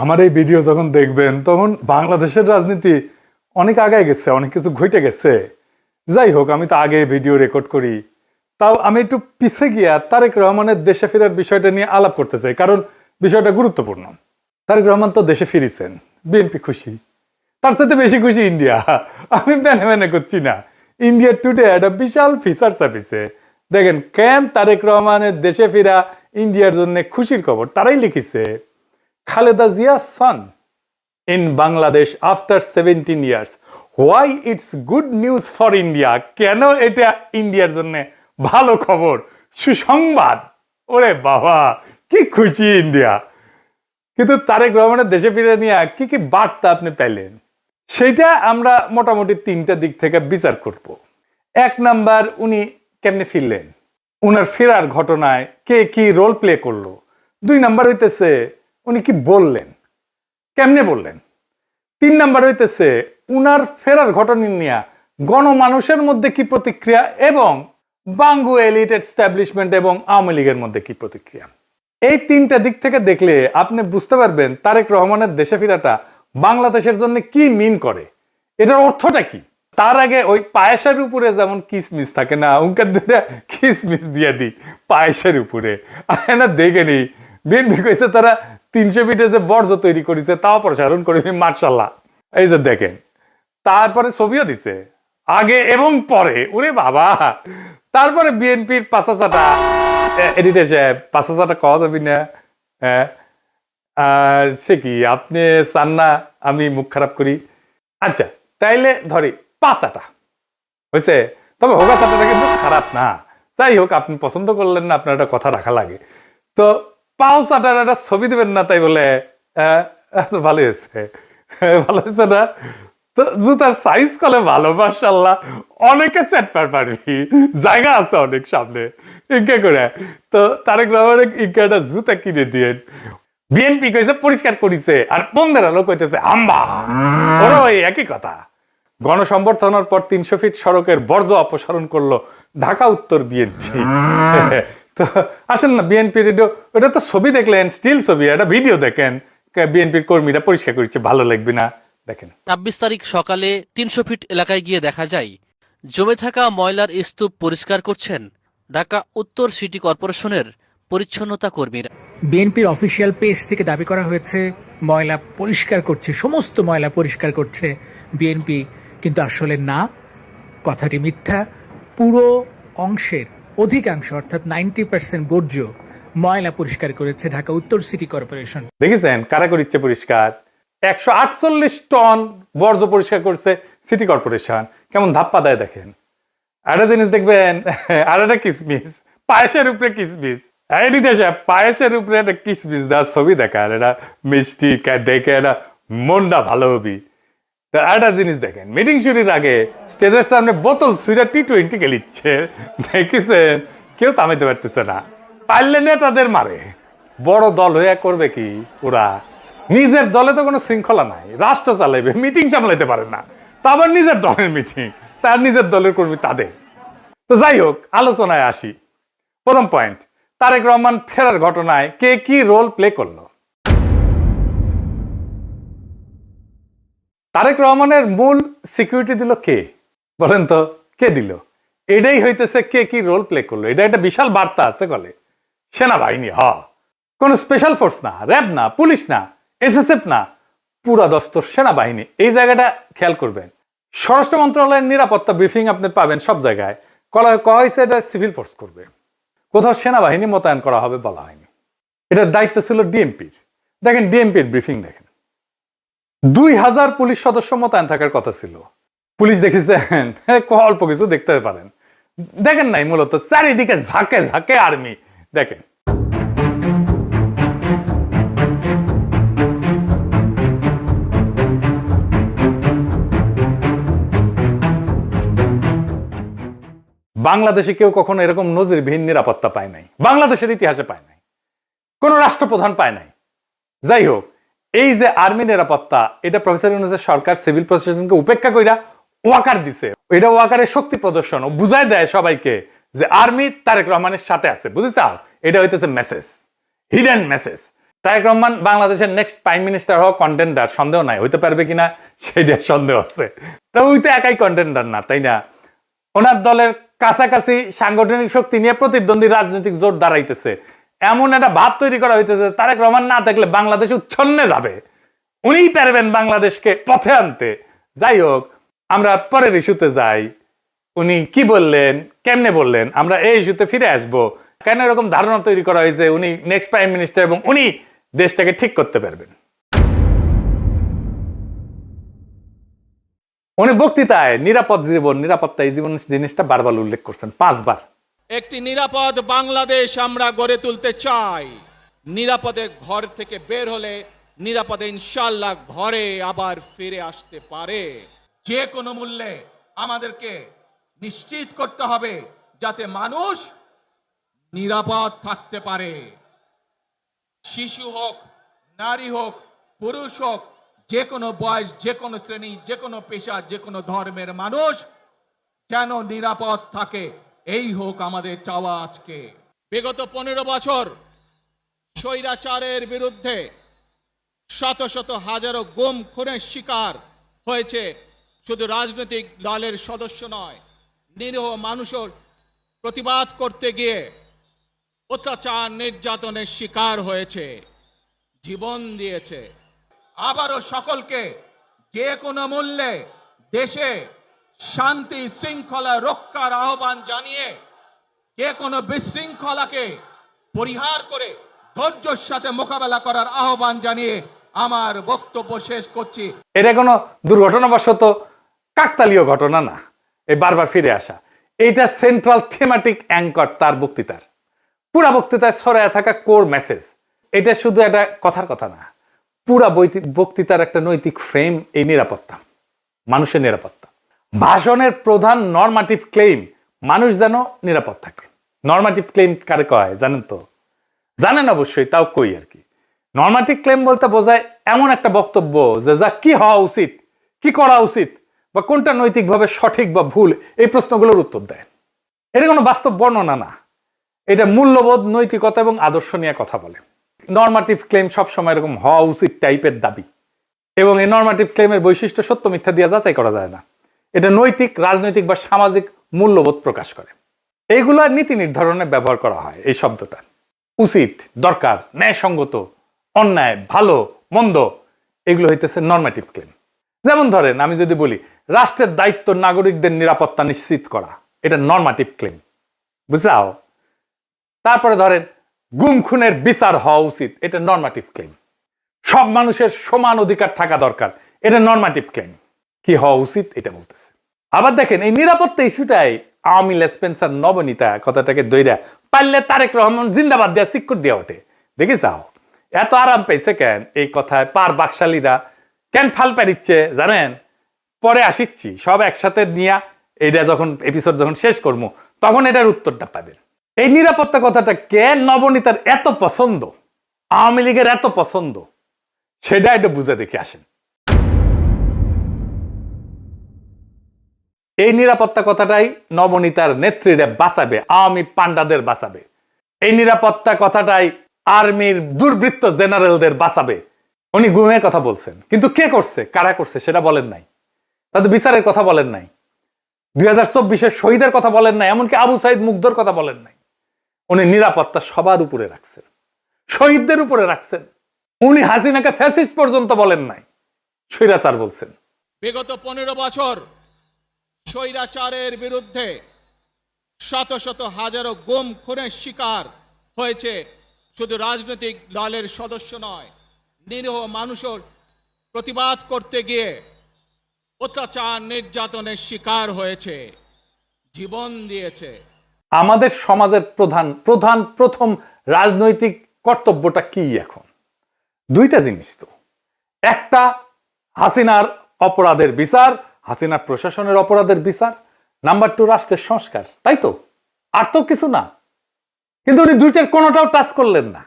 আমার এই ভিডিও যখন দেখবেন তখন বাংলাদেশের রাজনীতি অনেক আগায় গেছে, অনেক কিছু ঘটে গেছে। যাই হোক, আমি তো আগে ভিডিও রেকর্ড করি, তাও আমি একটু পিছে গিয়া তারেক রহমানের দেশে ফেরার বিষয়টা নিয়ে আলাপ করতে চাই, কারণ বিষয়টা গুরুত্বপূর্ণ। তারেক রহমান তো দেশে ফিরেছেন, বিএনপি খুশি, তার সাথে বেশি খুশি ইন্ডিয়া। আমি মেনে মেনে করছি না। ইন্ডিয়া টুডে একটা বিশাল ফিচার ছাপিছে, দেখেন কেন তারেক রহমানের দেশে ফেরা ইন্ডিয়ার জন্য খুশির খবর। তারাই লিখেছে, Khaleda জিয়া's son in Bangladesh after 17 years. Why it's good news for India? কেন এটা ইন্ডিয়ার জন্য ভালো খবর, সুসংবাদ। ওরে বাবা, কি খুশি ইন্ডিয়া। কিন্তু তারেক রহমানের দেশে ফিরে নিয়ে কি কি বার্তা আপনি পেলেন, সেটা আমরা মোটামুটি তিনটা দিক থেকে বিচার করব। এক নাম্বার, উনি কেমনে ফিরলেন, উনার ফেরার ঘটনায় কে কি রোল প্লে করলো। দুই নাম্বার হইতেছে উনি কি বললেন, কেমনে বললেন। তিন নাম্বার হইতেছে উনার ফেরার ঘটনা নিয়ে গণমানুষের মধ্যে কি প্রতিক্রিয়া, এবং বাঙ্গু এলিট এস্টাবলিশমেন্ট এবং আওয়ামী লীগের মধ্যে কি প্রতিক্রিয়া। এই তিনটা দিক থেকে দেখলে আপনি বুঝতে পারবেন তারেক রহমানের দেশে ফেরাটা বাংলাদেশের জন্য কি মিন করে, এটার অর্থটা কি। তার আগে ওই পায়েসের উপরে যেমন কিসমিস থাকে না, উনকার দুটা কিসমিস দিয়ে দিই পায়েসের উপরে। না দেখেনি বিএনপি কইছে তারা 300 ফিটে যে বর্জ্য তৈরি করেছে তাও প্রসারণ করে, মার্শাল্লাহ। এই যে দেখেন, তারপরে ছবিও দিছে আগে এবং পরে, ওরে বাবা। তারপরে বিএনপির পাঁচাচাটা এডিটর সাহেব, পাঁচাচাটা কওয়া যাবি না, সে কি আপনি চান না আমি মুখ খারাপ করি? আচ্ছা তাইলে ধরি পাঁচাটা হয়েছে, তবে হোগা চাটাটা কিন্তু খারাপ না। যাই হোক, আপনি পছন্দ করলেন না, আপনার একটা কথা রাখা লাগে। তো পাও চাটার একটা ছবি দেবেন না, তাই বলে ভালো হয়েছে, ভালো হয়েছে না? তো জুতার সাইজ কলে ভালো, মাশাআল্লাহ, অনেকে সেট পারবি, জায়গা আছে অনেক সামনে, ইনকে করে। তো তারেক রহমানের ইনকে একটা জুতা কিনে দিয়ে বিএনপি কইছে পরিষ্কার করিছে, আর পন্দের আলো কইতেছে আম্বা। ওরা ওই একই কথা। গণসংবর্ধনার পর 300 ফিট সড়কের বর্জ্য অপসারণ করলো ঢাকা উত্তর বিএনপি। তো আসেন না বিএনপির, ওটা তো ছবি দেখলেন, স্টিল ছবি, একটা ভিডিও দেখেন, বিএনপির কর্মীরা পরিষ্কার করছে, ভালো লাগবে না? দেখেন ২৬ তারিখ সকালে ৩০০ ফিট এলাকায় গিয়ে দেখা যায় জমে থাকা ময়লার স্তূপ পরিষ্কার করছেন ঢাকা উত্তর সিটি কর্পোরেশনের পরিচ্ছন্নতা কর্মীরা। বিএনপির অফিসিয়াল পেজ থেকে দাবি করা হয়েছে ময়লা পরিষ্কার করছে, সমস্ত ময়লা পরিষ্কার করছে বিএনপি, কিন্তু আসলে না, কথাটি মিথ্যা। পুরো অংশের অধিকাংশ অর্থাৎ 90% বর্জ্য ময়লা পরিষ্কার করেছে ঢাকা উত্তর সিটি কর্পোরেশন। দেখেছেন কারা করিচ্ছে পরিষ্কার? 148 টন বর্জ্য পরিষ্কার করছে সিটি কর্পোরেশন। কেমন ধাপ্পা দেয় দেখেন। একটা জিনিস দেখবেন, আর একটা কিসমিস, পায়েসের উপরে কিসমিস। পায়েসের উপরে একটা কিসমিস দেওয়ার ছবি দেখার, এটা মিষ্টি দেখে এটা মনটা ভালো হবি। একটা জিনিস দেখেন, মিটিং শুরুর আগে স্টেজের সামনে বোতল ছুঁড়া T20 খেলিচ্ছে, দেখেছেন? কেউ থামাইতে পারতেছে না, পারলে নেতাদের মারে। বড় দল হয়ে করবে কি ওরা? নিজের দলে তো কোনো শৃঙ্খলা নাই, রাষ্ট্র চালাইবে, মিটিং সামলাইতে পারে না, তা আবার নিজের দলের মিটিং, তার নিজের দলের কর্মী তাদের। তো যাই হোক, আলোচনায় আসি। প্রথম পয়েন্ট, তারেক রহমান ফেরার ঘটনায় কে কি রোল প্লে করলো। তারেক রহমানের মূল সিকিউরিটি দিল কে, বলেন তো? কে দিল? এটাই হইতেছে কে কি রোল প্লে করলো। এটা একটা বিশাল বার্তা আছে বলে। সেনাবাহিনী, কোন স্পেশাল ফোর্স না, র্যাব না, পুলিশ না, এসএসএফ না, পুরা দস্তর সেনাবাহিনী। এই জায়গাটা খেয়াল করবেন। স্বরাষ্ট্র মন্ত্রণালয়ের নিরাপত্তা ব্রিফিং আপনি পাবেন সব জায়গায়, কয়া হয়েছে এটা সিভিল ফোর্স করবে, কোথাও সেনাবাহিনী মোতায়েন করা হবে বলা হয়নি। এটার দায়িত্ব ছিল ডিএমপির। দেখেন ডিএমপির ব্রিফিং দেখেন, 2000 পুলিশ সদস্য মোতায়েন থাকার কথা ছিল। পুলিশ দেখেছেন অল্প কিছু দেখতে পারেন, দেখেন নাই, মূলত চারিদিকে ঝাঁকে ঝাঁকে আর্মি। দেখেন বাংলাদেশে কেউ কখনো এরকম নজিরবিহীন নিরাপত্তা পায় নাই, বাংলাদেশের ইতিহাসে পায় নাই, কোন রাষ্ট্রপ্রধান পায় নাই। যাই হোক, এই যে আর্মি নিরাপত্তা, এটা প্রফেসর ইউনূসের সরকার সিভিল প্রশাসনকে উপেক্ষা কইরা ওয়াকার দিছে। এটা ওয়াকারের শক্তি প্রদর্শন, ও বুঝাই দেয় সবাইকে যে আর্মি তারেক রহমানের সাথে আছে, বুঝেছ? এটা হইতেছে message, hidden message. Tarek Rahman বাংলাদেশের নেক্সট প্রাইম মিনিস্টার হওয়া কন্টেন্ডার, সন্দেহ নাই, হইতে পারবে কিনা সেটা সন্দেহ আছে। তো ওই তো একাই কন্টেন্ডার না, তাই না? ওনার দলের কাছাকাছি সাংগঠনিক শক্তি নিয়ে প্রতিদ্বন্দ্বী রাজনৈতিক জোট দাঁড়াইতেছে, এমন একটা ভাব তৈরি করা হইতেছে তারেক রহমান না থাকলে বাংলাদেশ উচ্ছন্নে যাবে, উনিই পারবেন বাংলাদেশকে পথে আনতে। যাই হোক, আমরা পরের ইস্যুতে যাই। উনি কি বললেন, কেমনে বললেন, আমরা এই ইস্যুতে ফিরে আসব। কেন এরকম ধারণা তৈরি করা হয়েছে উনি নেক্সট প্রাইম মিনিস্টার এবং উনি দেশটাকে ঠিক করতে পারবেন? উনি বক্তৃতায় নিরাপদ জীবন, নিরাপত্তা, এই জীবন জিনিসটা বারবার উল্লেখ করছেন, 5 বার। একটি নিরাপদ বাংলাদেশ আমরা গড়ে তুলতে চাই। নিরাপদে ঘর থেকে বের হলে নিরাপদে ইনশাআল্লাহ ঘরে আবার ফিরে আসতে পারে। যে কোনো মূল্যে আমাদেরকে নিশ্চিত করতে হবে যাতে মানুষ নিরাপদ থাকতে পারে। শিশু হোক, নারী হোক, পুরুষ হোক, যে কোনো বয়স, যে কোনো শ্রেণী, যে কোনো পেশা, যে কোনো ধর্মের মানুষ যেন নিরাপদ থাকে, এই হোক আমাদের চাওয়া। আজকে বিগত 15 বছর স্বৈরাচারের বিরুদ্ধে শত শত হাজারো গুম খুনের শিকার হয়েছে শুধু রাজনৈতিক দলের সদস্য নয়, নিরীহ মানুষের প্রতিবাদ করতে গিয়ে অত্যাচার নির্যাতনের শিকার হয়েছে, জীবন দিয়েছে। আবারও সকলকে যে কোনো মূল্যে দেশে শান্তি শৃঙ্খলা রক্ষার আহ্বান জানিয়ে যে কোনো বিশৃঙ্খলাকে পরিহার করে ধৈর্যের সাথে মোকাবেলা করার আহ্বান জানিয়ে আমার বক্তব্য শেষ করছি। এটা কোনো দুর্ঘটনাবশত কাকতালীয় ঘটনা না, এই বারবার ফিরে আসা, এইটা সেন্ট্রাল থিমেটিক অ্যাঙ্কর তার বক্তৃতার। পুরা বক্তৃতায় ছড়ায় থাকা কোর মেসেজ। এটা শুধু একটা কথার কথা না, পুরা বক্তৃতার একটা নৈতিক ফ্রেম এই নিরাপত্তা, মানুষের নিরাপত্তা। ভাষণের প্রধান নরমাটিভ ক্লেম মানুষ যেন নিরাপদ থাকে। নরমাটিভ ক্লেম কারে কয় জানেন তো? জানেন অবশ্যই, তাও কই আর কি। নরমাটিভ ক্লেম বলতে বোঝায় এমন একটা বক্তব্য যে যা কি হওয়া উচিত, কি করা উচিত, বা কোনটা নৈতিকভাবে সঠিক বা ভুল, এই প্রশ্নগুলোর উত্তর দেয়। এটা কোনো বাস্তব বর্ণনা না, এটা মূল্যবোধ, নৈতিকতা এবং আদর্শ নিয়ে কথা বলে। নরমাটিভ ক্লেম সবসময় এরকম হওয়া উচিত টাইপের দাবি, এবং এই নরমাটিভ ক্লেমের বৈশিষ্ট্য সত্য মিথ্যা দিয়ে যাচাই করা যায় না। এটা নৈতিক, রাজনৈতিক বা সামাজিক মূল্যবোধ প্রকাশ করে। এইগুলো নীতি নির্ধারণে ব্যবহার করা হয় এই শব্দটা। উচিত, দরকার, ন্যায়সঙ্গত, অন্যায়, ভালো, মন্দ, এগুলো হইতেছে নরমাটিভ ক্লেম। যেমন ধরেন, আমি যদি বলি রাষ্ট্রের দায়িত্ব নাগরিকদের নিরাপত্তা নিশ্চিত করা, এটা নরমাটিভ ক্লেম, বুঝলাও? তারপরে ধরেন গুম খুনের বিচার হওয়া উচিত, এটা নরমাটিভ ক্লেম। সব মানুষের সমান অধিকার থাকা দরকার, এটা নরমাটিভ ক্লেম। কি হওয়া উচিত এটা বলতেছে। আবার দেখেন, এই নিরাপত্তা ইস্যুটাই আওয়ামী লেসপেন্সার নবনীতা কথাটাকে দইরা পারলে তারেক রহমান জিন্দাবাদ দেওয়া সিক্কুর দেওয়া ওঠে। দেখে যাও এত আরাম পেয়েছে কেন এই কথায়, পার বাকশালীরা কেন ফাল পারিচ্ছে জানেন? পরে আসিচ্ছি, সব একসাথে নিয়ে এইটা যখন এপিসোড যখন শেষ করবো তখন এটার উত্তরটা পাবেন। এই নিরাপত্তা কথাটা কেন নবনীতার এত পছন্দ, আওয়ামী লীগের এত পছন্দ, সেটা একটু বুঝে দেখে আসেন। এই নিরাপত্তা কথাটাই নবনীতার নেত্রীরা বাঁচাবে, আওয়ামী পান্ডাদের বাঁচাবে। এই নিরাপত্তা কথাটাই আর্মির দুর্বৃত্ত জেনারেলদের বাঁচাবে। উনি গুমের কথা বলছেন, কিন্তু কে করছে, কারা করছে সেটা বলেন নাই। তাদের বিচারের কথা বলেন নাই, 2024-এর শহীদের কথা বলেন নাই, এমনকি আবু সাইদ মুগ্ধর কথা বলেন নাই। উনি নিরাপত্তা সবার উপরে রাখছেন, শহীদদের উপরে রাখছেন। উনি হাসিনাকে ফ্যাসিস্ট পর্যন্ত বলেন নাই, স্বৈরাচার বলছেন। বিগত 15 বছর স্বৈরাচারের বিরুদ্ধে শত শত হাজারো গুম খুনের শিকার হয়েছে শুধু রাজনৈতিক দলের সদস্য নয়, নিরীহ মানুষের প্রতিবাদ করতে গিয়ে অত্যাচার নির্যাতনের শিকার হয়েছে, জীবন দিয়েছে। আমাদের সমাজের প্রথম রাজনৈতিক কর্তব্যটা কি এখন? দুইটা জিনিস তো। একটা হাসিনার অপরাধের বিচার, হাসিনার প্রশাসনের অপরাধের বিচার। নাম্বার 2 রাষ্ট্রের সংস্কার, তাই তো? আর তো কিছু না। কিন্তু উনি দুইটার কোনোটাও টাচ করলেন না।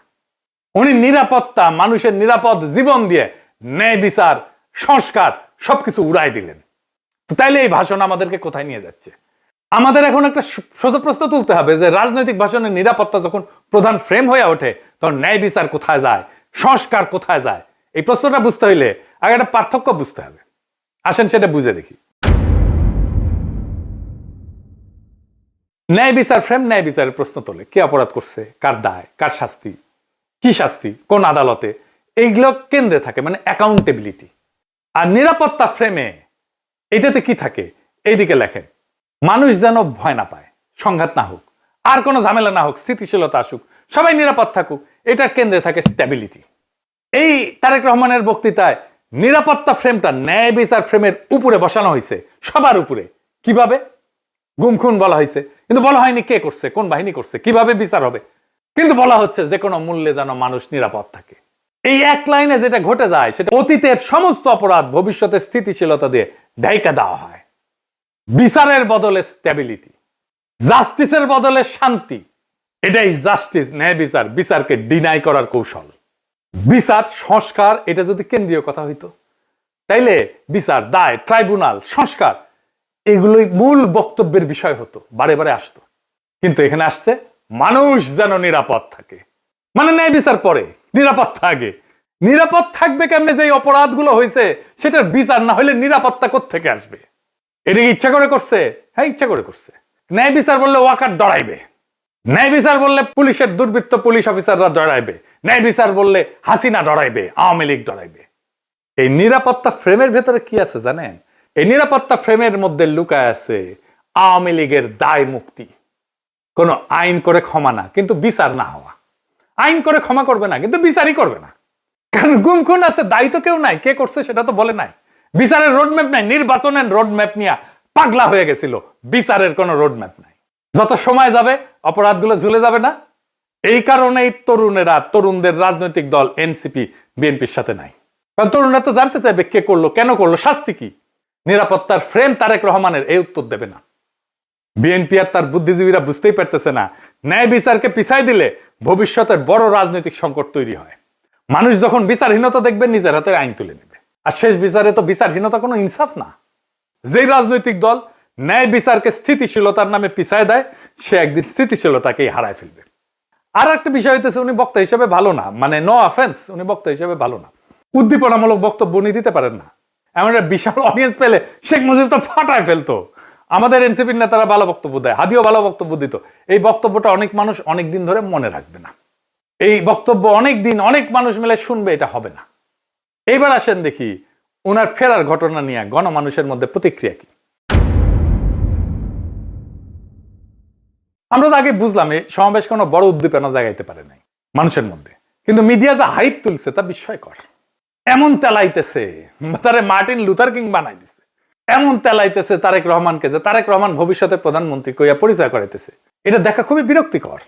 উনি নিরাপত্তা, মানুষের নিরাপদ জীবন দিয়ে ন্যায় বিচার, সংস্কার সবকিছু উড়াই দিলেন। তো তাইলে এই ভাষণ আমাদেরকে কোথায় নিয়ে যাচ্ছে? আমাদের এখন একটা সোজা প্রশ্ন তুলতে হবে যে রাজনৈতিক ভাষণের নিরাপত্তা যখন প্রধান ফ্রেম হয়ে ওঠে তখন ন্যায় বিচার কোথায় যায়, সংস্কার কোথায় যায়? এই প্রশ্নটা বুঝতে হইলে আগে একটা পার্থক্য বুঝতে হবে। আসেন সেটা বুঝে দেখি। ন্যায় বিচার ফ্রেম ন্যায় বিচারের প্রশ্ন তোলে, কে অপরাধ করছে, কার দায়, কার শাস্তি, কি শাস্তি, কোন আদালতে, এইগুলো কেন্দ্রে থাকে, মানে অ্যাকাউন্টেবিলিটি। আর নিরাপত্তা ফ্রেমে এটাতে কি থাকে? এইদিকে লেখেন, মানুষ যেন ভয় না পায়, সংঘাত না হোক, আর কোনো ঝামেলা না হোক, স্থিতিশীলতা আসুক, সবাই নিরাপদ থাকুক, এটার কেন্দ্রে থাকে স্ট্যাবিলিটি। এই তারেক রহমানের বক্তৃতায় নিরাপত্তা ফ্রেমটা ন্যায় বিচার ফ্রেমের উপরে বসানো হয়েছে, সবার উপরে। কিভাবে? গুম খুন বলা হয়েছে, কিন্তু বলা হয়নি কে করছে, কোন বাহিনী করছে, কিভাবে বিচার হবে, কিন্তু বলা হচ্ছে যে কোনো মূল্যে যেন মানুষ নিরাপদ থাকে। এই এক লাইনে যেটা ঘটে যায় সেটা অতীতের সমস্ত অপরাধ ভবিষ্যতে স্থিতিশীলতা দিয়ে ঢাইকা দেওয়া হয়। বিচারের বদলে স্ট্যাবিলিটি, জাস্টিসের বদলে শান্তি, এটাই জাস্টিস, ন্যায় বিচার, বিচারকে ডিনাই করার কৌশল। বিচার সংস্কার এটা যদি কেন্দ্রীয় কথা হইতো, তাইলে বিচার, দায়, ট্রাইব্যুনাল, সংস্কার এগুলোই মূল বক্তব্যের বিষয় হতো, বারে বারে আসতো। কিন্তু এখানে আসছে মানুষ যেন নিরাপদ থাকে, মানে ন্যায় বিচার পরে, নিরাপত্তা আগে। নিরাপদ থাকবে কেমনে? যে অপরাধগুলো হয়েছে সেটার বিচার না হলে নিরাপত্তা কোত্থেকে আসবে? এটা ইচ্ছা করে করছে? হ্যাঁ, ইচ্ছা করে করছে। ন্যায় বিচার বললে ওয়াকার ডরাইবে, ন্যায় বিচার বললে পুলিশের দুর্বৃত্ত পুলিশ অফিসাররা ডরাইবে, ন্যায় বিচার বললে হাসিনা ডরাইবে, আওয়ামী লীগ ডরাইবে। এই নিরাপত্তা ফ্রেমের ভেতরে কি আছে জানেন? এই নিরাপত্তা ফ্রেমের মধ্যে লুকায় আছে আওয়ামী লীগের দায় মুক্তি। কোন আইন করে ক্ষমা না, কিন্তু বিচার না হওয়া। আইন করে ক্ষমা করবে না, কিন্তু বিচারই করবে না। কারণ গুম খুন আছে, দায়ী তো কেউ নাই, কে করছে সেটা তো বলে নাই। বিচারের রোডম্যাপ নাই, নির্বাচনের রোডম্যাপ নিয়ে পাগলা হয়ে গেছিল, বিচারের কোনো রোডম্যাপ নাই। যত সময় যাবে অপরাধগুলো ঝুলে যাবে না? এই কারণেই তরুণেরা, তরুণদের রাজনৈতিক দল এনসিপি বিএনপির সাথে নাই। কারণ তরুণরা তো জানতে চাইবে কে করলো, কেন করলো, শাস্তি কি। নিরাপত্তার ফ্রেম তারেক রহমানের এই উত্তর দেবে না। বিএনপি আর তার বুদ্ধিজীবীরা বুঝতেই পারতেছে না, ন্যায় বিচারকে পিছাই দিলে ভবিষ্যতের বড় রাজনৈতিক সংকট তৈরি হয়। মানুষ যখন বিচারহীনতা দেখবে নিজের হাতে আইন তুলে নেবে। আর শেষ বিচারে তো বিচারহীনতা কোনো ইনসাফ না। যে রাজনৈতিক দল ন্যায় বিচারকে স্থিতিশীলতার নামে পিছায় দেয়, সে একদিন স্থিতিশীলতাকেই হারায় ফেলবে। আর একটা বিষয় হইতেছে, উনি বক্তা হিসেবে ভালো না, মানে নো অফেন্স, উনি বক্তা হিসেবে ভালো না। উদ্দীপনামূলক বক্তব্য উনি দিতে পারেন না। এমন একটা বিশাল অডিয়েন্স পেলে শেখ মুজিব তো ফাটায় ফেলতো। আমাদের এনসিপির নেতারা ভালো বক্তব্য দেয়, হাদিও ভালো বক্তব্য দিত। এই বক্তব্যটা অনেক মানুষ অনেক দিন ধরে মনে রাখবে না। এই বক্তব্য অনেক দিন অনেক মানুষ মিলে শুনবে, এটা হবে না। এইবার আসেন দেখি ওনার ফেরার ঘটনা নিয়ে গণমানুষের মধ্যে প্রতিক্রিয়া কি। আমরা তো আগে বুঝলাম এই সমাবেশ কোনো বড় উদ্দীপনা জাগাইতে পারে নাই মানুষের মধ্যে, কিন্তু মিডিয়া যা হাইপ তুলছে তা বিস্ময়কর। এমন তেলাইতেছে, তারে মার্টিন লুথার কিং বানাই দিছে। এমন তেলাইতেছে তারেক রহমানকে যে তারেক রহমান ভবিষ্যতে প্রধানমন্ত্রী কইয়া পরিচয় করাইতেছে। এটা দেখা খুবই বিরক্তিকর।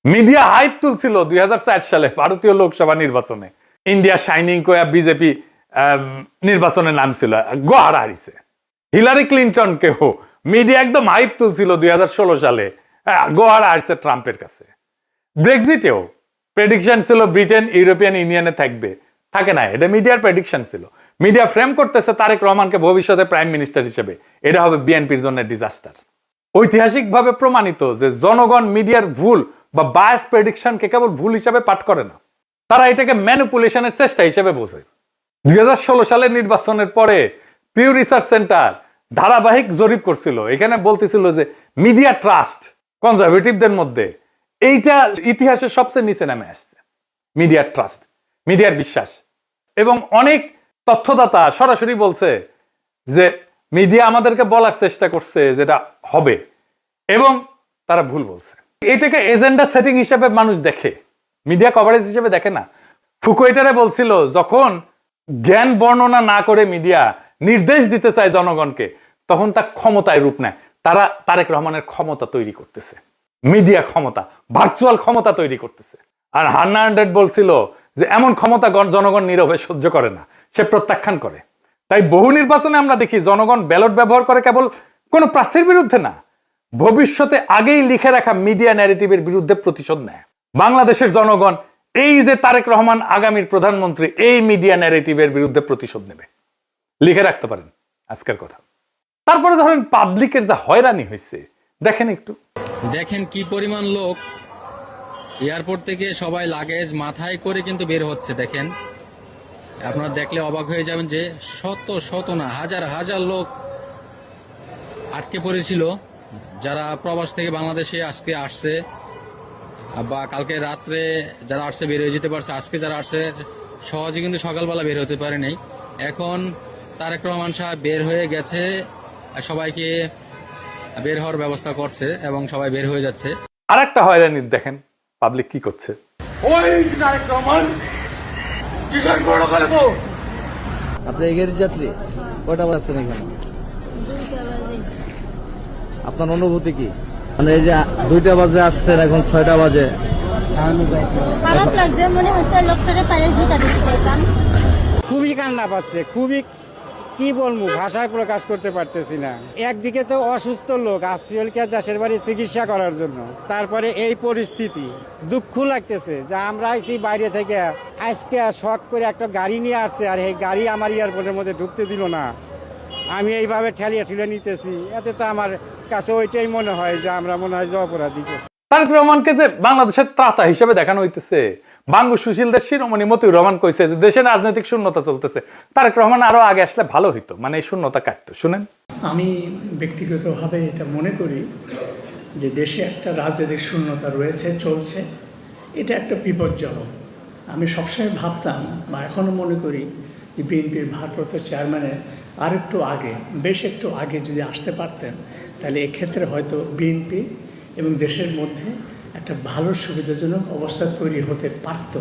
মিডিয়া হাইপ তুলছিল 2004 সালে ভারতীয় লোকসভা নির্বাচনে, ইন্ডিয়া শাইনিং কইয়া বিজেপি নির্বাচনে নামছিল, গোহারা হারিছে। হিলারি ক্লিন্টনকেও মিডিয়া একদম হাইপ তুলছিল 2016 সালে, গোহারা হারিছে ট্রাম্পের কাছে। ব্রেক্সিটেও প্রেডিকশন ছিল ব্রিটেন ইউরোপিয়ান ইউনিয়নে থাকবে, থাকে না। এটা মিডিয়ার প্রেডিকশন ছিল। মিডিয়া ফ্রেম করতেছে তারেক রহমানকে ভবিষ্যতে প্রাইম মিনিস্টার হিসেবে, এটা হবে বিএনপির জন্য ডিজাস্টার। ঐতিহাসিকভাবে প্রমাণিত যে জনগণ মিডিয়ার ভুল বা বায়াস প্রেডিকশনকে কেবল ভুল হিসাবে পাঠ করে না, তারা এটাকে ম্যানিপুলেশনের চেষ্টা হিসেবে বোঝে। 2016 সালের নির্বাচনের পরে পিউ রিসার্চ সেন্টার ধারাবাহিক জরিপ করছিল, এখানে বলতেছিল যে মিডিয়া ট্রাস্ট কনজারভেটিভদের মধ্যে এইটা ইতিহাসের সবচেয়ে নিচে নামে আসছে। মিডিয়ার ট্রাস্ট, মিডিয়ার বিশ্বাস। এবং অনেক তথ্যদাতা সরাসরি বলছে যে মিডিয়া আমাদেরকে বলার চেষ্টা করছে যেটা হবে, এবং তারা ভুল বলছে। এটাকে এজেন্ডা সেটিং হিসেবে মানুষ দেখে, মিডিয়া কভারেজ হিসেবে দেখে না। ফুকুয়েটারে বলছিল যখন জ্ঞান বর্ণনা না করে মিডিয়া নির্দেশ দিতে চায় জনগণকে, তখন তা ক্ষমতায় রূপ নেয়। তারা তারেক রহমানের ক্ষমতা তৈরি করতেছে, মিডিয়া ক্ষমতা, ভার্চুয়াল ক্ষমতা তৈরি করতেছে। আর হান্না আন্ড্রেড বলছিল যে এমন ক্ষমতা জনগণ নীরবে সহ্য করে না, সে প্রত্যাখ্যান করে। তাই বহু নির্বাচনে আমরা দেখি জনগণ ব্যালট ব্যবহার করে কেবল কোন প্রার্থীর বিরুদ্ধে না, ভবিষ্যতে আগেই লিখে রাখা মিডিয়া ন্যারেটিভের বিরুদ্ধে প্রতিশোধ নেয়। বাংলাদেশের জনগণ এই যে তারেক রহমান আগামীর প্রধানমন্ত্রী, এই মিডিয়া ন্যারেটিভের বিরুদ্ধে প্রতিশোধ নেবে, লিখে রাখতে পারেন আজকের কথা। তারপরে ধরেন পাবলিকের যা হয়রানি হয়েছে দেখেন একটু। দেখেন কি পরিমাণ লোক এয়ারপোর্ট থেকে সবাই লাগেজ মাথায় করে কিন্তু বের হচ্ছে। দেখেন, আপনারা দেখলে অবাক হয়ে যাবেন যে শত শত না হাজার হাজার লোক আটকে পড়েছিল, যারা প্রবাস থেকে বাংলাদেশে আজকে আসছে বা কালকে রাত্রে যারা আসছে বের হয়ে যেতে পারছে, আজকে যারা আসছে সহজে কিন্তু সকালবেলা বের হতে পারে নাই। এখন তারেক রহমান সাহেব বের হয়ে গেছে, সবাইকে বের হওয়ার ব্যবস্থা করছে এবং সবাই বের হয়ে যাচ্ছে। আর একটা হয়রানি দেখেন পাবলিক কি করছে। আপনি এগের যাত্রী কয়টা বাজছেন এখানে? আপনার অনুভূতি কি? মানে এই যে 2টা বাজে আসছেন, এখন 6টা বাজে। খারাপ লাগছে, মনে হচ্ছে লোকটাকে পায়ে ঝুঁকা দিতে পারতাম। খুবই কান্না পাচ্ছে, খুবই কি বলবো, ভাষায় প্রকাশ করতে পারতেছি না। একদিকে তো অসুস্থ লোক আসছিলকে দেশের বাড়ি চিকিৎসা করার জন্য, তারপরে এই পরিস্থিতি, দুঃখ লাগতেছে যে আমরা আইছি বাইরে থেকে, আজকে শখ করে একটা গাড়ি নিয়ে আসছে আর এই গাড়ি আমার এয়ারপোর্টের মধ্যে ঢুকতে দিল না। আমি এইভাবে ঠেলিয়ে ঠেলে নিতেছি, এতে তো আমার কাছে ওইটাই মনে হয় যে আমরা মনে হয় যে অপরাধী করছি। তারেক রহমানকে যে বাংলাদেশের ত্রাতা হিসেবে দেখানো হইতেছে, বাঙ্গু সুশীলদের শিরোমণি মতিউর রহমান কইছে যে দেশে রাজনৈতিক শূন্যতা চলতেছে, তারেক রহমান আরো আগে আসলে ভালো হইতো, মানে এই শূন্যতা কাটতো। শুনেন, আমি ব্যক্তিগতভাবে এটা মনে করি যে দেশে একটা রাজনৈতিক শূন্যতা রয়েছে, চলছে, এটা একটা বিপজ্জনক। আমি সবসময় ভাবতাম বা এখনও মনে করি যে বিএনপির ভারপ্রাপ্ত চেয়ারম্যানের আর একটু আগে, বেশ একটু আগে যদি আসতে পারতেন, তাহলে এক্ষেত্রে হয়তো বিএনপি এবং দেশের মধ্যে একটা ভালো সুবিধাজনক অবস্থা তৈরি হতে পারত।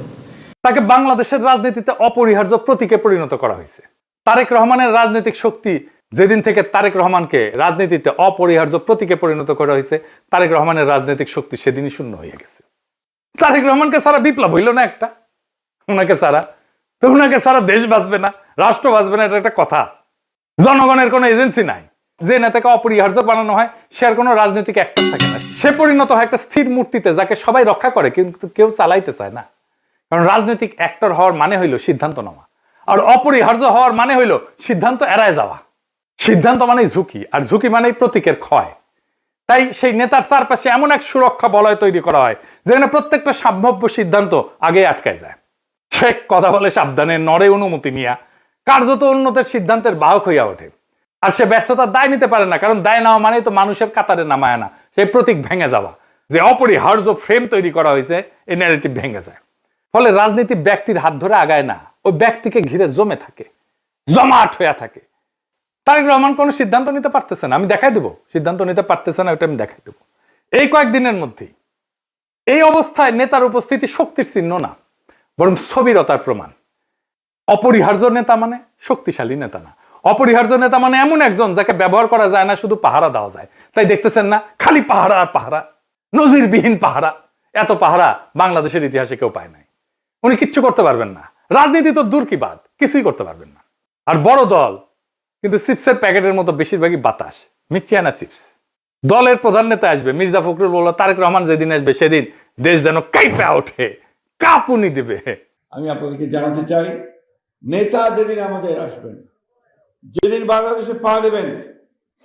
তাকে বাংলাদেশের রাজনীতিতে অপরিহার্য প্রতীকে পরিণত করা হয়েছে। তারেক রহমানের রাজনৈতিক শক্তি যেদিন থেকে তারেক রহমানকে রাজনীতিতে অপরিহার্য প্রতীকে পরিণত করা হয়েছে, তারেক রহমানের রাজনৈতিক শক্তি সেদিনই শূন্য হয়ে গেছে। তারেক রহমানকে ছাড়া বিপ্লব হইল না একটা, ওনাকে ছাড়া তো, ওনাকে ছাড়া দেশ বাঁচবে না, রাষ্ট্র বাঁচবে না, এটা একটা কথা। জনগণের কোনো এজেন্সি নাই, যে নেতাকে অপরিহার্য বানানো হয় সে আর কোনো রাজনৈতিক অ্যাক্টর থাকে না, সে পরিণত হয় একটা স্থির মূর্তিতে যাকে সবাই রক্ষা করে কিন্তু কেউ চালাইতে চায় না। কারণ রাজনৈতিক অ্যাক্টর হওয়ার মানে হইল সিদ্ধান্ত নেওয়া, আর অপরিহার্য হওয়ার মানে হইল সিদ্ধান্ত এড়ায় যাওয়া। সিদ্ধান্ত মানেই ঝুঁকি, আর ঝুঁকি মানেই প্রতীকের ক্ষয়। তাই সেই নেতার চারপাশে এমন এক সুরক্ষা বলয় তৈরি করা হয় যেখানে প্রত্যেকটা সম্ভাব্য সিদ্ধান্ত আগে আটকায় যায়। সে কথা বলে সাবধানে, নড়ে অনুমতি নিয়া, কার্যত উন্নতের সিদ্ধান্তের বাহক হইয়া ওঠে। আর সে ব্যর্থতার দায় নিতে পারে না, কারণ দায় নেওয়া মানেই তো মানুষের কাতারে নামায় না, সেই প্রতীক ভেঙে যাওয়া, যে অপরিহার্য ফ্রেম তৈরি করা হয়েছে, এই ন্যারেটিভ ভেঙে যায়। ফলে রাজনীতি ব্যক্তির হাত ধরে আগায় না, ওই ব্যক্তিকে ঘিরে জমে থাকে, জমাট হইয়া থাকে। তারেক রহমান কোনো সিদ্ধান্ত নিতে পারতেছে না, আমি দেখাই দেবো সিদ্ধান্ত নিতে পারতেছে না, ওটা আমি দেখাই দেবো এই কয়েকদিনের মধ্যেই। এই অবস্থায় নেতার উপস্থিতি শক্তির চিহ্ন না, বরং স্থবিরতার প্রমাণ। অপরিহার্য নেতা মানে শক্তিশালী নেতা না, অপরিহার্য নেতা মানে এমন একজন যাকে ব্যবহার করা যায় না, শুধু পাহারা দেওয়া যায়। তাই দেখতেছেন না, খালি পাহারা আর পাহারা, নজিরবিহীন পাহারা। এত পাহারা বাংলাদেশের ইতিহাসে কেউ পায় নাই। উনি কিচ্ছু করতে পারবেন না, রাজনীতি তো দূর কি বাদ, কিছুই করতে পারবেন না। আর বড় দল কিন্তু চিপসের প্যাকেটের মতো বেশিরভাগই বাতাস, মিচিয়ানা চিপস। দলের প্রধান নেতা আসবে, মির্জা ফখরুল বলল তারেক রহমান যেদিন আসবে সেদিন দেশ যেন কাঁপে ওঠে, কাঁপুনি দেবে। আমি আপনাদেরকে জানাতে চাই, নেতা যেদিন আমাদের আসবেন, যেদিন বাংলাদেশে পা দেবেন,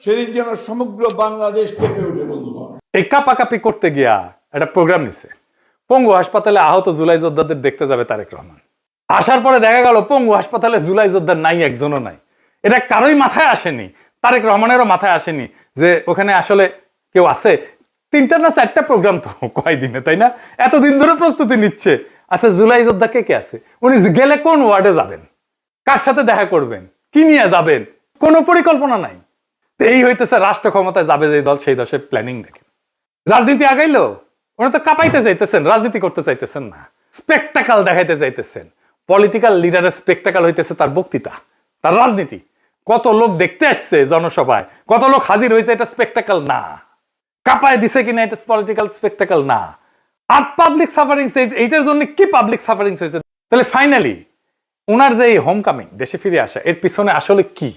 সেদিন যেন সমগ্র বাংলাদেশ কেঁপে ওঠে। বন্ধুগণ, এই কাপাকাপি করতে গিয়া একটা প্রোগ্রাম নিছে, পঙ্গু হাসপাতালে আহত জুলাই যোদ্ধাদের দেখতে যাবে তারেক রহমান। আসার পরে দেখা গেল পঙ্গু হাসপাতালে জুলাই যোদ্ধা নাই, একজনও নাই। এটা কারোই মাথায় আসেনি, তারেক রহমানেরও মাথায় আসেনি যে ওখানে আসলে কেউ আছে। 3টা না 4টা প্রোগ্রাম তো কয়দিনে, তাই না? এতদিন ধরে প্রস্তুতি নিচ্ছে। আচ্ছা, জুলাই যোদ্ধা কে কে আছে? উনি গেলে কোন ওয়ার্ডে যাবেন, কার সাথে দেখা করবেন, কি নিয়ে যাবেন, কোনো পরিকল্পনা নাই। এই হইতেছে রাষ্ট্র ক্ষমতায় যাবে যে দল, সেই দশের প্ল্যানিং দেখেন। রাজনীতি আগাইলো, ওরা তো কাঁপাইতে চাইতেছেন, রাজনীতি করতে চাইতেছেন না, স্পেকটাকাল দেখাইতে চাইতেছেন। পলিটিক্যাল লিডারের স্পেকটাকাল হইতেছে তার বক্তৃতা, তার রাজনীতি। কত লোক দেখতে আসছে জনসভায়, কত লোক হাজির হয়েছে, এটা স্পেকটাকাল না। কাঁপায় দিছে কিনা, এটা পলিটিক্যাল স্পেকটাকাল না। আর পাবলিক সাফারিংস, এইটার জন্য কি পাবলিক সাফারিংস হয়েছে? তাহলে ফাইনালি ওনার যে এই হোম কামিং, দেশে ফিরে আসা, এর পিছনে আসলে কি?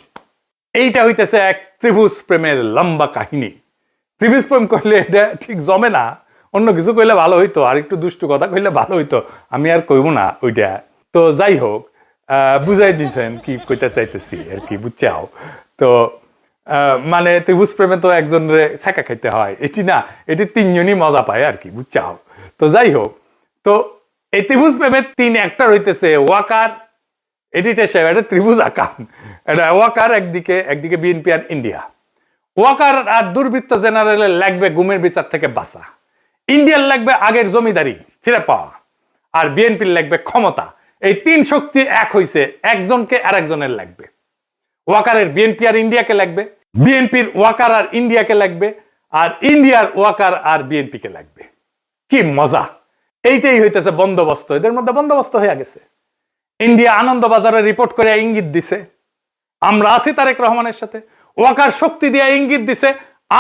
এইটা হইতেছে এক ত্রিভুজ প্রেমের লম্বা কাহিনী। ত্রিভুজ প্রেম করলে এটা ঠিক জমে না, অন্য কিছু কইলে ভালো হইতো, আর একটু দুষ্টু কথা কইলে ভালো হইতো, আমি আর কইব না ওইটা। তো যাই হোক, বুঝাই দিয়েছেন কি কইতে চাইতেছি আর কি, বুঝছাও তো। মানে ত্রিভুজ প্রেমে তো একজনের ছেঁকা খাইতে হয়, এটি না, এটি 3জনই মজা পায় আর কি, বুঝছাও। তো যাই হোক, তো এই ত্রিভুজ প্রেমের 3 অ্যাক্টর হইতেছে ওয়াকার, এডিটর সাহেব, এটা ত্রিভুজ আকার, এটা ওয়াকার একদিকে বিএনপি আর ইন্ডিয়া। ওয়াকার আর দুর্বৃত্ত জেনারেলের লাগবে গুমের বিচার থেকে বাঁচা, ইন্ডিয়ার লাগবে আগের জমিদারি ফিরে পাওয়া, আর বিএনপির লাগবে ক্ষমতা। এই 3 শক্তি এক হইছে, একজনকে আর একজনের লাগবে। ওয়াকারের বিএনপি আর ইন্ডিয়াকে লাগবে, বিএনপির ওয়াকার আর ইন্ডিয়াকে লাগবে, আর ইন্ডিয়ার ওয়াকার আর বিএনপিকে লাগবে। কি মজা! এইটাই হইতেছে বন্দোবস্ত, এদের মধ্যে বন্দোবস্ত হয়ে গেছে। ইন্ডিয়া আনন্দবাজারে রিপোর্ট করে ইঙ্গিত দিছে আমরা আছি তারেক রহমানের সাথে, ওয়াকার শক্তি দিয়ে ইঙ্গিত দিছে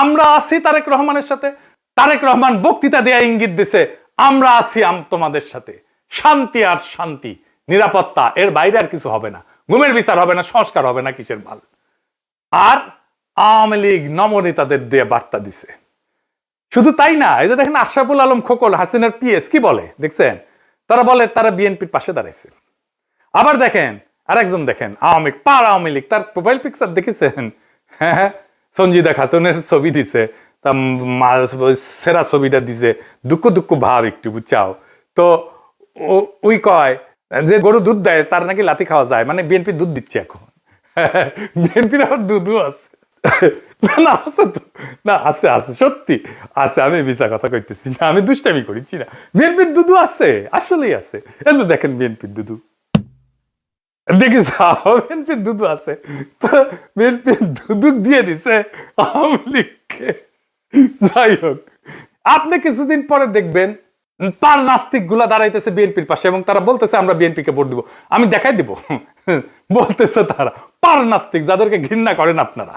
আমরা আছি তারেক রহমানের সাথে, তারেক রহমান বক্তৃতা দিয়ে ইঙ্গিত দিছে আমরা আছি তোমাদের সাথে। শান্তি আর শান্তি, নিরাপত্তা, এর বাইরে আর কিছু হবে না। গুমের বিচার হবে না, সংস্কার হবে না, কিসের মাল। আর আওয়ামী লীগ নমনেতাদের দিয়ে বার্তা দিছে। শুধু তাই না, এই যে দেখেন আশরাফুল আলম খোকন, হাসিনার পিএস, কি বলে দেখছেন? তারা বলে তারা বিএনপির পাশে দাঁড়াইছে। আবার দেখেন আরেকজন, দেখেন আওয়ামী লীগ, তার প্রোফাইল পিকচার দেখেছেন? হ্যাঁ, সঞ্জিদা খাতুনের ছবি দিছে, সেরা ছবিটা দিছে, দুঃখ ভাব একটু, বুঝছাও তো। ওই কয় যে গরু দুধ দেয় তার নাকি লাথি খাওয়া যায়, মানে বিএনপি দুধ দিচ্ছে এখন। বিএনপির আবার দুধও আছে। না আছে তো, না আছে আছে, সত্যি আছে, আমি মিছা কথা কইতেছি না, আমি দুষ্টামি করিছি না। বিএনপির দুধু আছে, আসলেই আছে। এই যে দেখেন বিএনপির দুধু, দেখিস বিএনপির দুধু আছে। তো বিএনপির দুধু দিয়ে দিছে আওয়ামী লীগকে। যাই হোক, আপনি কিছুদিন পরে দেখবেন পার নাস্তিক গুলা দাঁড়াইতেছে বিএনপির পাশে এবং তারা বলতেছে আমরা বিএনপিকে ভোট দিব। আমি দেখাই দিব, বলতেছে তারা পার নাস্তিক, যাদেরকে ঘৃণা করেন আপনারা।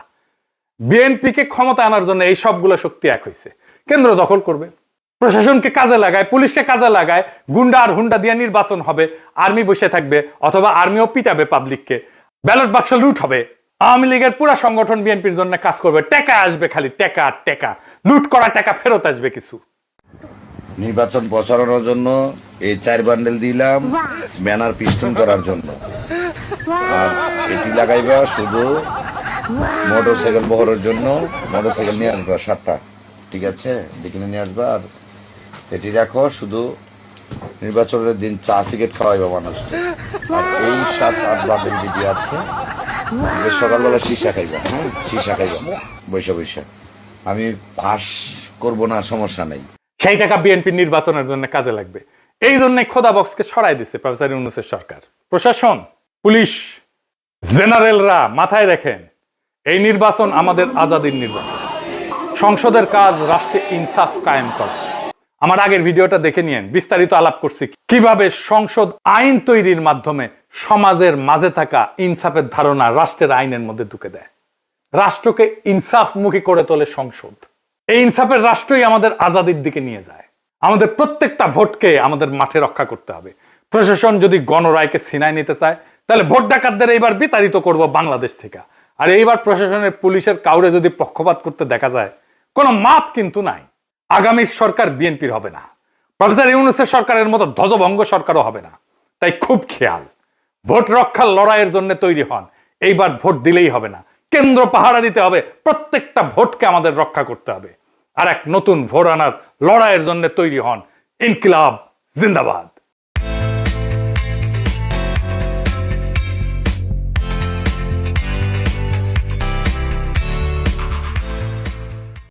বিএনপিকে ক্ষমতা আনার জন্য এই সবগুলো শক্তি এক হয়েছে। কেন্দ্র দখল করবে, প্রশাসনকে কাজে লাগায়, পুলিশকে কাজে লাগায়, গুন্ডা আর হুন্ডা দিয়ে নির্বাচন হবে, আর্মি বসে থাকবে, অথবা আর্মিও পিটাবে পাবলিককে, ব্যালট বাক্স লুট হবে। আওয়ামী লীগের পুরো সংগঠন বিএনপির জন্য কাজ করবে, টাকা আসবে, খালি টাকা আর টাকা, লুট করা টাকা ফেরত আসবে কিছু। নির্বাচন প্রচারণার জন্য এই 4 বান্ডেল দিলাম ব্যানার পিস্টন করার জন্য, আর এটি লাগাইবা শুধু মোটরসাইকেল বহরের জন্য। মোটরসাইকেল নিয়ে আসবা 7টা, ঠিক আছে, দেখে নিয়ে আসবা। আর এটি রাখো শুধু নির্বাচনের দিন চা সিগারেট খাওয়াইবা মানুষকে। আর এই 7-8 বান্ডেল যেটি আছে, সকালবেলা সীসা খাইবা, হ্যাঁ সীসা খাইবা বৈশা। আমি পাস করবো না, সমস্যা নেই। সেই টাকা বিএনপি নির্বাচনের জন্য কাজে লাগবে। এই জন্য খোদা বক্সকে সরাই দিছে প্রফেসর ইউনূসের সরকার। প্রশাসন, পুলিশ, জেনারেলরা মাথায় রাখেন, এই নির্বাচন আমাদের আজাদির নির্বাচন। সংসদের কাজ রাষ্ট্রে ইনসাফ কায়েম করা। আমার আগের ভিডিওটা দেখে নিয়েন, বিস্তারিত আলাপ করছি কিভাবে সংসদ আইন তৈরির মাধ্যমে সমাজের মাঝে থাকা ইনসাফের ধারণা রাষ্ট্রের আইনের মধ্যে ঢুকে দেয়। রাষ্ট্রকে ইনসাফমুখী করে তোলে সংসদ। এই ইনসাফের রাষ্ট্রই আমাদের আজাদির দিকে নিয়ে যায়। আমাদের প্রত্যেকটা ভোটকে আমাদের মাঠে রক্ষা করতে হবে। প্রশাসন যদি গণরায়কে ছিনায় নিতে চায়, তাহলে ভোট ডাকাতদের এইবার বিতাড়িত করব বাংলাদেশ থেকে। আর এইবার প্রশাসনের, পুলিশের কাউরে যদি পক্ষপাত করতে দেখা যায়, কোনো মাপ কিন্তু নাই। আগামী সরকার বিএনপির হবে না, প্রফেসর ইউনূসের সরকারের মতো ধ্বজভঙ্গ সরকারও হবে না। তাই খুব খেয়াল, ভোট রক্ষার লড়াইয়ের জন্য তৈরি হন। এইবার ভোট দিলেই হবে না, কেন্দ্র পাহারা দিতে হবে, প্রত্যেকটা ভোটকে আমাদের রক্ষা করতে হবে। আর এক নতুন ভোট আনার লড়াইয়ের জন্য তৈরি হন। ইনকিলাব জিন্দাবাদ।